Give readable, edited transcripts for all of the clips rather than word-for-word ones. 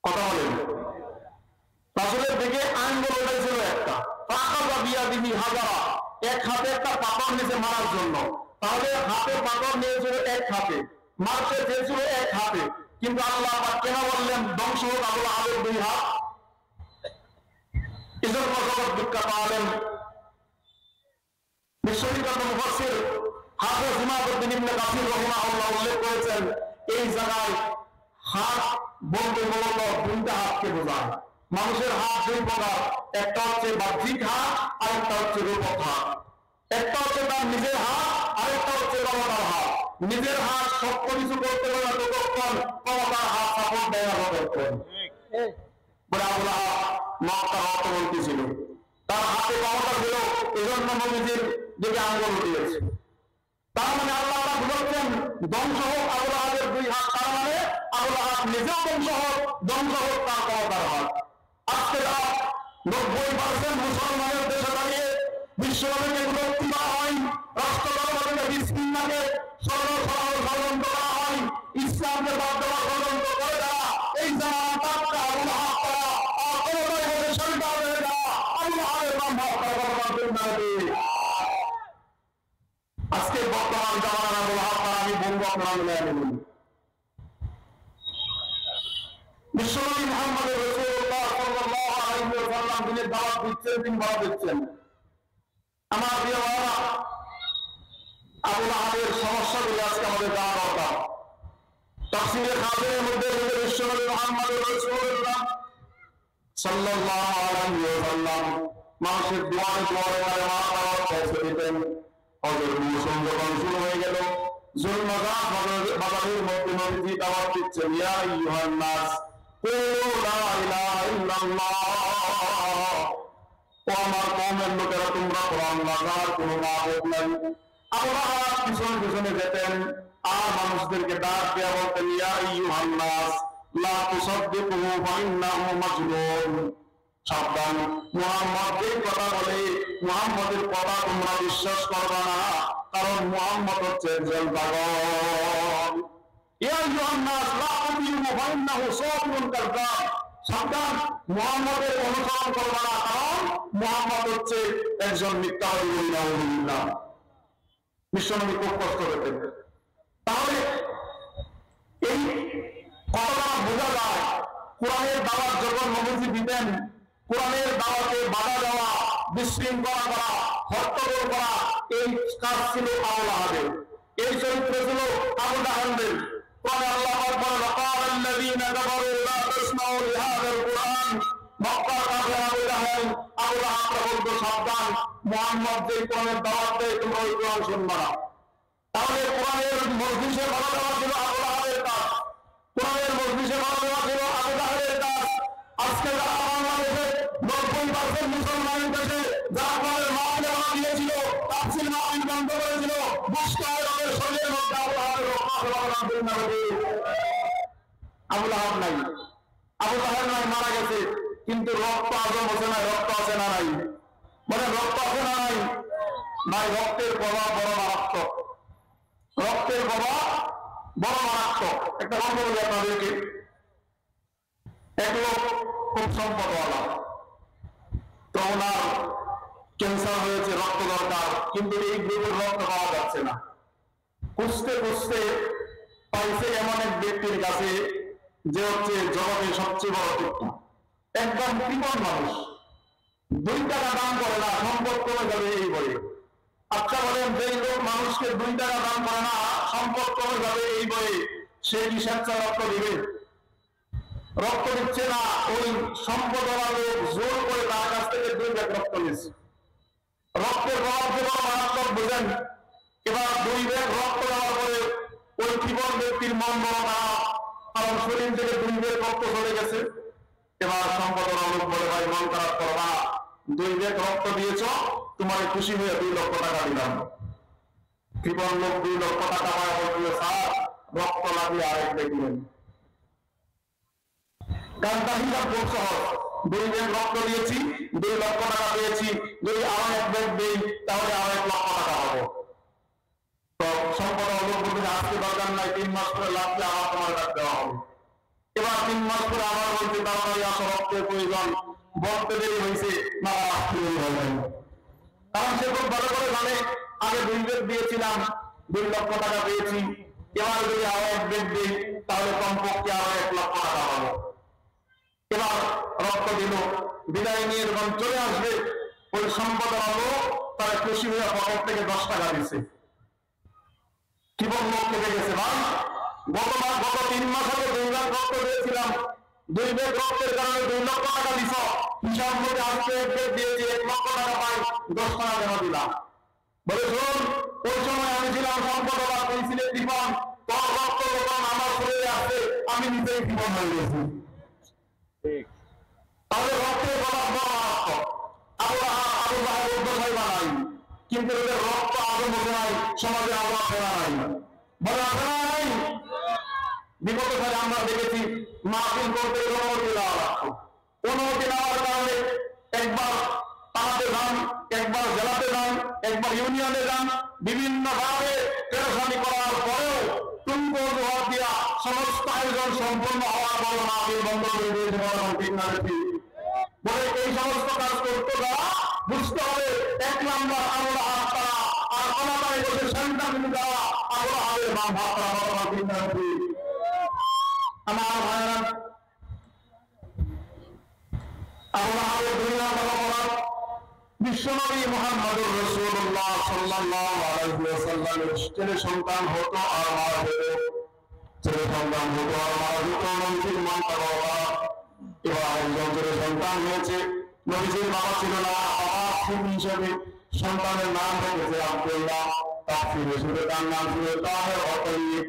কথা বলেন। রাসূলের দিকে আঙ্গুল উঠেছিল একটা, ফাখাযা বিয়াদিহি হাজারা, এক হাতে একটা পাথর নিচে মারার জন্য। তাহলে হাতে পাথর নিয়েছিল এক হাতে, মারতে চেয়েছিল এক হাতে, কিন্তু আল্লাহ পাক কেন বললেন ধ্বংস হোক আবু লাহাবের দুই হাত? এজন্য জগৎ ভিক্ষা পাওয়ালেন বিশ্ববিখ্যাত মুফাসসির হাফেজ ইমাদউদ্দিন ইবনে কাসির রাহিমাহুল্লাহ উল্লেখ করেছেন, এই জায়গায় হাত বলতে মূলত দুইটা হাতকে বোঝায়। মানুষের হাত দুই প্রকার, একটা হচ্ছে বাহ্যিক হাত, আরেকটা হচ্ছে রূপক হাত। একটা হচ্ছে তার নিজের হাত, আরেকটা হচ্ছে ক্ষমতার হাত। নিজের হাত সব কিছু করতে পারে না ততক্ষণ, ক্ষমতার হাত সাপোর্ট দেয় না ততক্ষণ। বলে আবু লাহাব মক্কার অর্থ বলতেছিল, তার হাতে ক্ষমতা ছিল, এজন্য নবীজির দিকে আঙ্গুল উঠিয়েছে। তার মানে আল্লাহ পাক বলছেন ধ্বংস হোক আবু লাহাবের দুই হাত, তার মানে আবু লাহাব নিজেও ধ্বংস হোক, ধ্বংস হোক তার ক্ষমতার হাত। আজকে 90% মুসলমানের দেশে দাঁড়িয়ে বিশ্বনবীকে বিরক্তি করা হয়, রাষ্ট্রধর্মকে বিচ্ছিন্নকে ষড়যন্ত্র করা হয়, ইসলামকে বাদ দেওয়ার ষড়যন্ত্র করে দেওয়া, এই জামানা টাটকা আবু লাহাব করা, আর কোনোটাই বলে সরকার হয়ে যাওয়া, আবু লাহাবের নাম ভাব আজকে বর্তমান জামানার আবু লাহাব করা আমি বলবো, আপনারা মিলে আমি বলি। বিশ্বনবী মুহাম্মদ রাসূলুল্লাহ সাল্লাল্লাহু আলাইহি ওয়াসাল্লাম দিনের দাওয়াত দিচ্ছেন, দিন দাওয়াত দিচ্ছেন। আমার প্রিয় ভাইরা, আবু লাহাবের সমস্যাগুলো আজকে আমাদের জানা দরকার। তাফসীরে খাজের মধ্যে বিশ্বনবী মুহাম্মদ রাসূলুল্লাহ সাল্লাল্লাহু আলাইহি ওয়াসাল্লাম মানুষের দুয়ারে দুয়ারে দাওয়াত পৌঁছে দিতেন। হযরত মৌসুম যখন শুরু হয়ে গেল, জুলমাজাত বাজারের মধ্যে নবীজি দাওয়াত দিচ্ছেন, ইয়া আইয়ুহান নাস কুলু লা ইলাহা ইল্লাল্লাহ, ও আমার কওমের লোকেরা তোমরা কোরআন বাজার কোনো মাবুদ নাই। আবু লাহাব পিছনে পিছনে যেতেন আর মানুষদেরকে ডাক দেয়া বলতেন, ইয়া আইয়ুহান নাস লা তুসাদ্দিকুহু ফাইন্নাহু মাজনুন, সাবধান, মুহাম্মদ এই কথা বলে মুহাম্মদের কথা তোমরা বিশ্বাস করবে না, কারণ মুহাম্মদ হচ্ছে একজন পাগল। ইয়া আইয়ুহান নাস লা তুতিউহু ফাইন্নাহু সাদিকুন কাযযাব, সাবধান, মুহাম্মদের অনুসরণ করবে না, কারণ মুহাম্মদ হচ্ছে একজন মিথ্যাবাদী। নাউযুবিল্লাহ। বিশ্বনবী খুব কষ্ট পেতেন। তাহলে এই কথাটা বোঝা যায়, কোরআনের দাওয়াত যখন নবীজি দিতেন, কোরআনের দাওয়াতে বাধা দেওয়া, বিশৃঙ্খলা করা, হট্টগোল করা, এই কাজ ছিল আবু লাহাবের, এই চরিত্র ছিল আবু জাহলের। কোরআনে আল্লাহ পাক বলেন, ওয়াকাল আল্লাযীনা কাফারু লা তাসমাউ লিহাযাল কুরআন, মক্কার কাফের আবু জাহল আবু লাহাব বলতো, সাবধান, মুহাম্মদ যে কোরআনের দাওয়াত দেয় তোমরা ওই কোরআন শুনবা না। তাহলে কোরআনের মজলিসে বাধা দেওয়া ছিল আবু লাহাবের কাজ, কোরআনের মজলিসে বাধা দেওয়া ছিল আবু জাহলের কাজ। আজকে যারা বাংলাদেশে 90% মুসলমান দেশে যারা কোরআনের মাহফিলে বাধা দিয়েছিল, তাফসীর মাহফিল বন্ধ করেছিল, মুস্তাহিদের শরীরের মধ্যে আবু লাহাবের আবু লাহাব নাই, আবু জাহল নাই, মারা গেছে, কিন্তু রক্ত আজম হচ্ছে না, রক্ত আছে না নাই? মানে রক্ত আছে না নাই? নাই। রক্তের প্রভাব বড় মারাত্মক, রক্তের প্রভাব বড় মারাত্মক। একটা গল্প বলি আপনাদেরকে। এক লোক খুব সম্পদওয়ালা, তো ওনার ক্যান্সার হয়েছে, রক্ত দরকার, কিন্তু এই গ্রুপের রক্ত পাওয়া যাচ্ছে না। খুঁজতে খুঁজতে পাইছে এমন এক ব্যক্তির কাছে যে হচ্ছে জগতের সবচেয়ে বড় তথ্য, একদম কৃপণ মানুষ, 2 টাকা দাম করে না, সম্পদ কমে যাবে এই বলে। আচ্ছা বলেন, যেই লোক মানুষকে 2 টাকা দাম করে না, সম্পদ কমে যাবে এই বলে, সে কি স্বেচ্ছা রক্ত দিবে? রক্ত দিচ্ছে না। ওই সম্পদওয়ালা লোক জোর করে তার কাছ থেকে 2 ব্যাগ রক্ত নিচ্ছে। রক্তের প্রভাব যে বড় মারাত্মক বুঝেন। এবার 2 ব্যাগ রক্ত দেওয়ার পরে ওই কৃপণ ব্যক্তির মন বড় খারাপ, কারণ শরীর থেকে 2 ব্যাগ রক্ত চলে গেছে। এবার সম্পদওয়ালা লোক বলে, ভাই মন খারাপ করবা, 2 ব্যাগ রক্ত দিয়েছ, তোমার খুশি হয়ে 2 লক্ষ টাকা দিলাম। কৃপণ লোক 2 লক্ষ টাকা পায়, বলছিল, স্যার রক্ত লাগিয়ে আরেক দেখলেন। কারণ তার হিসাব খুব সহজ, 2 ব্যাগ রক্ত দিয়েছি, 2 লক্ষ টাকা পেয়েছি, যদি আরো 1 ব্যাগ দিই তাহলে আরো 1 লক্ষ টাকা পাবো। তো সম্পদ লোক বলতে আজকে দরকার নাই, 3 মাস করে লাগলে আবার তোমার কাছে দেওয়া হবে। এবার 3 মাস পরে আবার বলছে তাড়াতাড়ি আসো, রক্তের প্রয়োজন। বলতে দেরি হয়েছে, না কারণ সে খুব ভালো করে জানে আগে 2 বেড দিয়েছিলাম, 2 লক্ষ টাকা পেয়েছি, এবার যদি আরো 1 বেড দিই তাহলে কমপক্ষে আরো 1 লক্ষ টাকা পাবো। এবার রক্ত দিল, বিদায় নিয়ে যখন চলে আসবে ওই সম্পদ হলো তারা খুশি হয়ে পকেট থেকে 10 টাকা দিচ্ছে। কি বলবো, কেটে গেছে ভাই। গত 3 মাস আগে 2 লাখ রক্ত দিয়েছিলাম, 2 বেড রক্তের কারণে 2 লক্ষ টাকা দিছ, হিসাব করে আজকে 1 বেড দিয়েছি, 1 লক্ষ টাকা পাই, 10 টাকা কেন দিলাম? বলে শোন, ওই সময় আমি ছিলাম সম্পদওয়ালা, তুই ছিলেন দীপন, তোর রক্ত যখন আমার শরীরে আসছে আমি নিজেই দীপন হয়ে গেছি। তাহলে রক্তের গলা আবু জাহেল দোষাই বানাই, কিন্তু এদের রক্ত আগে বসে নাই, সমাজে আবু ফেরা নাই, বলে ফেরা নাই। বিগত সালে আমরা দেখেছি মাহফিল করতে অনুমতি দেওয়া লাগতো, অনুমতি নেওয়ার কারণে একবার থানাতে যান, একবার জেলাতে যান, একবার ইউনিয়নে যান, বিভিন্ন ভাবে পেরেশানি করার পরেও টুঙ্কো জবাব দিয়া সমস্ত আয়োজন সম্পূর্ণ হওয়ার পর মাহফিল বন্ধ করে দিয়েছে। বলে এই সমস্ত কাজ করতে যাওয়া বুঝতে হবে 1 নম্বর আমরা হাততারা, আর ক্ষমতায় বসে সন্তান দেওয়া আমরা হবে বাম হাততারা। আমার ভাইয়েরা, আল্লাহর 2 নম্বর অপরাধ, বিশ্বনবী মুহাম্মদুর রাসূলুল্লাহ সাল্লাল্লাহু আলাইহি ওয়াসাল্লামের ছেলে সন্তান হতো আর মারা যেত, ছেলে সন্তান হতো আর মারা যেত, নবীজির মন বাবা। এবার একজন ছেলে সন্তান হয়েছে, নবীজির বাবা ছিল না, বাবা হিসেবে সন্তানের নাম রেখেছে আব্দুল্লাহ, তাফসীরে শুধু তার নাম ছিল তাহের অতয়িব।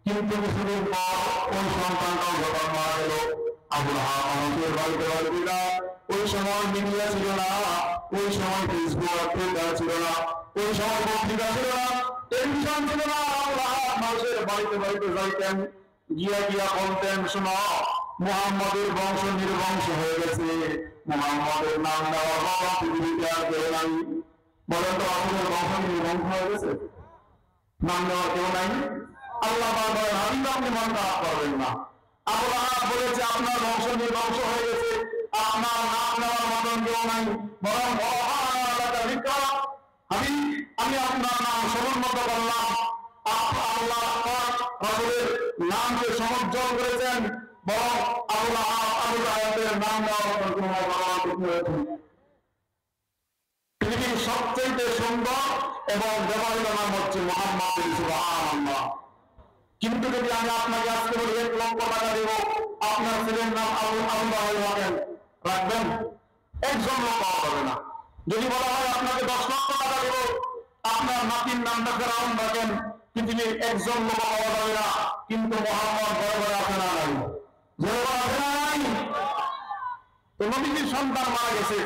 কিন্তু কিছুদিন পর ওই সন্তানটাও যখন মারা গেল, আবুল মানুষের বাড়িতে বাড়িতে ওই সময় মিডিয়া ছিল না, ওই সময় ফেসবুক টুইটার ছিল না, ওই সময় পত্রিকা ছিল না, টেলিভিশন ছিল না। মানুষের বাড়িতে বাড়িতে যাইতেন, গিয়া গিয়া বলতেন, শোনো মুহাম্মদের বংশ নির্বংশ হয়ে গেছে, মুহাম্মদের নাম দেওয়ার বাবা পৃথিবীতে আর কেউ নাই। বলেন তো আপনাদের বংশ নির্বংশ হয়ে গেছে? নাম দেওয়ার কেউ নাই? আল্লাহ বলেন আমি তো আপনি মন খারাপ করবেন না। আল্লাহ বলেছে আপনার বংশ নির্বংশ হয়ে গেছে, আপনার নাম নেওয়ার মতন কেউ নাই, বরং আমি আপনার নাম সমুন্নত করলাম। আল্লাহ রাসূলের নামকে সমুজ্জ্বল করেছেন, বরং আল্লাহ আবু জাহেলের নাম নেওয়ার মতন কোনো পৃথিবীর সবচেয়ে সুন্দর এবং ব্যবহৃত নাম হচ্ছে মুহাম্মদ। সুবহানাল্লাহ। কিন্তু যদি আমি আপনাকে আজকে বলি 1 লক্ষ টাকা দেব, আপনার ছেলের নাম আবু জাহেল রাখবেন? একজন লোক পাওয়া যাবে না। যদি বলা হয় আপনাকে 10 লক্ষ টাকা দেব, আপনার নাতির নামটা ফেরাউন রাখেন, পৃথিবীর একজন লোক পাওয়া যাবে না। কিন্তু মুহাম্মদ ঘরে ঘরে আছে না নাই? নাই। তো নবীজির সন্তান মারা গেছে,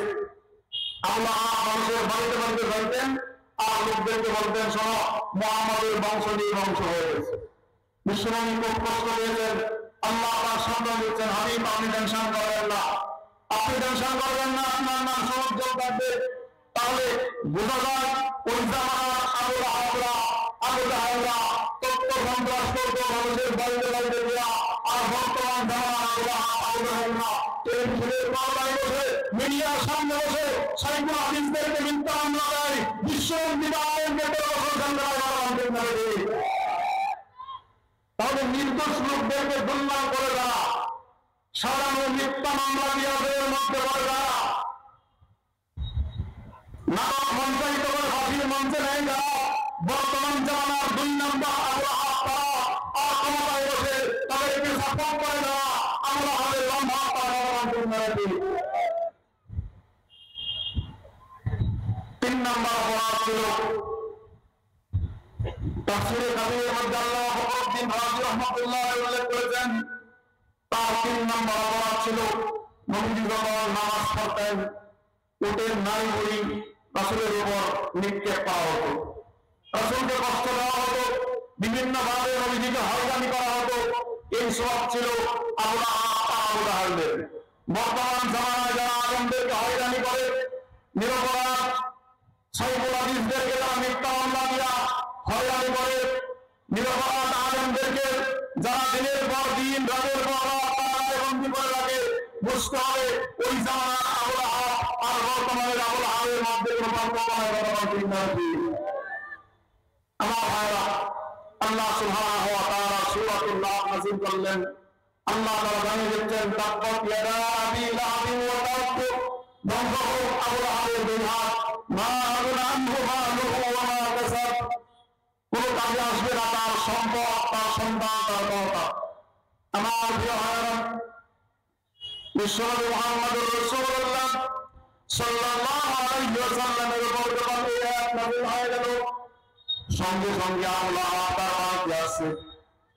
আল্লাহ মানুষের বাড়িতে বাড়িতে যাইতেন আর লোকদেরকে বলতেন, শোনো মুহাম্মদের বংশ নির্বংশ হয়ে গেছে। বিশ্বনবী খুব কষ্ট পেয়েছেন, আল্লাহ তার সন্তান দিচ্ছেন, হাবিব আপনি টেনশন করবেন না, আপনি টেনশন করবেন না, আপনার নাম সমুজ্জ্বল থাকবে। তাহলে বোঝা যায় ওই জামানার আবু জাহেলরা তথ্য সন্ত্রাস করতো মানুষের বাড়িতে বাড়িতে গিয়া, আর বর্তমান জামানার আবু জাহেলরা টেলিভিশনের পর্দায় বসে মিডিয়ার সামনে বসে সাইকুল হাদিসদেরকে মিথ্যা মামলা দেয়, তাহলে নির্দোষ লোকদেরকে দুর্নাম করে যারা সাধারণ মিথ্যা মামলা দিয়ে মধ্যে করে যারা নাটক মঞ্চায়িত করে ফাঁসির মঞ্চে নেয় যারা, বর্তমান জামানার 2 নম্বর ক্ষমতায় বসে তাদেরকে সাপোর্ট করে দেওয়া, আমরা হবে লম্বা 3 নম্বর অপরাধ ছিল তাফসীরে কাবীরের মধ্যে আল্লাহ ফখরুদ্দীন রাজি রাহমাতুল্লাহ উল্লেখ করেছেন, তার 3 নম্বর অপরাধ ছিল নবীজি যখন নামাজ পড়তেন উটের নারী বুড়ি রাসূলের উপর নিক্ষেপ করা হতো, রাসূলকে কষ্ট দেওয়া হতো, বিভিন্ন ভাবে নবীজিকে হয়রানি করা হতো। এই স্বভাব ছিল আবু জাহেলের। বর্তমান জামানায় যারা আলেমদেরকে হয়রানি করে, নিরপরাধ সাইকুল হাদিসদেরকে যারা মিথ্যা মামলা দিয়া হয়রানি করে, নিরপরাধ আলেমদেরকে যারা দিনের পর দিন রাতের পর রাত বন্দী করে রাখে, বুঝতে হবে ওই জামানার আবুল আহাব আর বর্তমানের আবুল আহাবের মধ্যে কোনো পার্থক্য নাই। আমার ভাইরা, আল্লাহ সুবহানাহু ওয়া তাআলা সূরাতুল নাস নাযিল করলেন। আল্লাহ তাআলা জানিয়ে দিচ্ছেন, তাব্বাত ইয়াদা আবি লাহাবিন ওয়া তাব, ধ্বংস হোক আবুল আহাবের দুই হাত, মা আগনা আনহু মালুহু ওয়া মা কাসাব, কোন কাজে আসবে না তার সম্পদ, তার সন্তান, তার ক্ষমতা। আমার প্রিয় ভাইরা, বিশ্বনবী মুহাম্মদুর রাসূলুল্লাহ সাল্লাল্লাহু আলাইহি ওয়াসাল্লামের উপর যখন এই আয়াত নাযিল হয়ে গেল, সঙ্গে সঙ্গে আল্লাহ তার বাড়িতে আসছে।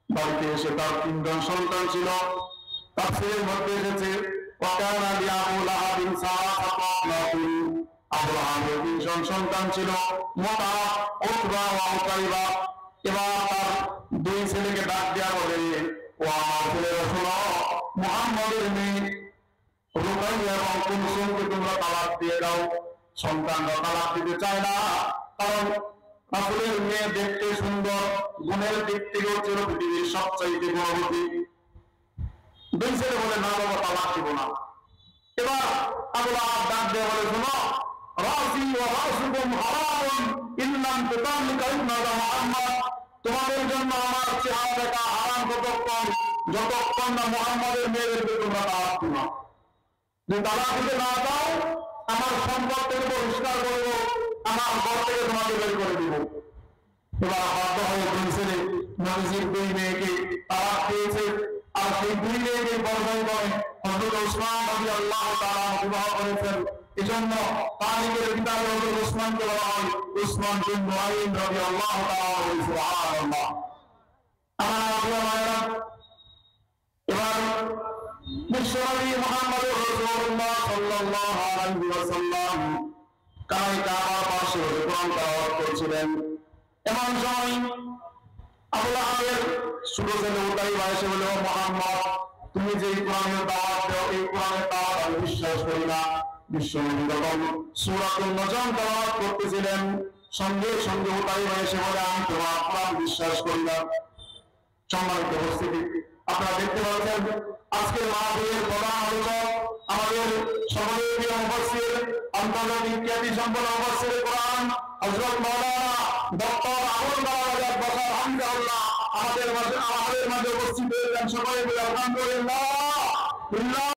বাড়িতে এসে তার 3 জন সন্তান ছিল। তাফসীরের মধ্যে এসেছে, ওয়াকানা লিআবু লাহাবিন সালাসাতু আবনাতিন, আবু লাহাবের 3 জন সন্তান ছিল, মুতা, উতবা ওয়া উতাইবা। এবার তার 2 ছেলেকে ডাক দেয়া বলে, ও আমার ছেলেরা শোনো, মুহাম্মদের মেয়ে রুকাইয়া এবং কুলসুমকে তোমরা তালাক দিয়ে দাও। সন্তানরা তালাক দিতে চায় না, কারণ রাসূলের মেয়ে দেখতে সুন্দর, গুণের দিক থেকেও ছিল পৃথিবীর সবচাইতে গুণবতী। 2 ছেলে বলে, না বাবা, তালাক দিব না। এবার আবু লাহাব ডাক দিয়ে বলে, শোনো, রাসি ওয়া রাসুকুম হারামুন ইল্লাম তুতাল্লিকা ইবনাতা মুহাম্মদ, তোমাদের জন্য আমার চেহারা দেখা হারাম যতক্ষণ না মুহাম্মাদের মেয়েদেরকে তোমরা তালাক দিও না। যদি তালাক দিতে না দাও, আমার সম্পদ থেকে বহিষ্কার করবো, আমার ঘর থেকে তোমাকে বের করে দিব। এবার বাধ্য হয়ে 2 ছেলে নবীজির 2 মেয়েকে তালাক দিয়েছে। আর সেই 2 মেয়েকে পর্যায়ক্রমে হযরত ওসমান রাদিয়াল্লাহু তাআলা বিবাহ করেছেন। এজন্য তারিখের কিতাবে হযরত ওসমানকে বলা হয় ওসমান বিন নুআইম রাদিয়াল্লাহু তাআলা। সুবহানাল্লাহ। আমার প্রিয় ভাইরা, এবার বিশ্বনবী মুহাম্মদুর রাসূলুল্লাহ সাল্লাল্লাহু আলাইহি ওয়াসাল্লাম কাবার পাশে কোরআন তেলাওয়াত করছিলেন। এমন সময় আবু লাহাবের ছোট ছেলে উতাইবা এসে বলে, ও মুহাম্মদ, তুমি যে কোরআনের দাওয়াত দাও, এই কোরআনের দাওয়াত আমি বিশ্বাস করি না। বিশ্বনবী যখন সূরাতুন নজম তেলাওয়াত করতেছিলেন, সঙ্গে সঙ্গে উতাইবা এসে বলে, আমি তোমার কোরআন বিশ্বাস করি না। সম্মানিত উপস্থিতি, আপনারা দেখতে পাচ্ছেন আজকের মাহফিলের প্রধান আলোচক আমাদের সকলের প্রিয় মুফাসসির, আন্তর্জাতিক খ্যাতি সম্পন্ন মুফাসসির কোরআন হযরত মাওলানা ডক্টর আবুল বারাকাত বশর হাফিজাহুল্লাহ আমাদের মাঝে উপস্থিত হয়েছেন। সকলে বলি আলহামদুলিল্লাহ।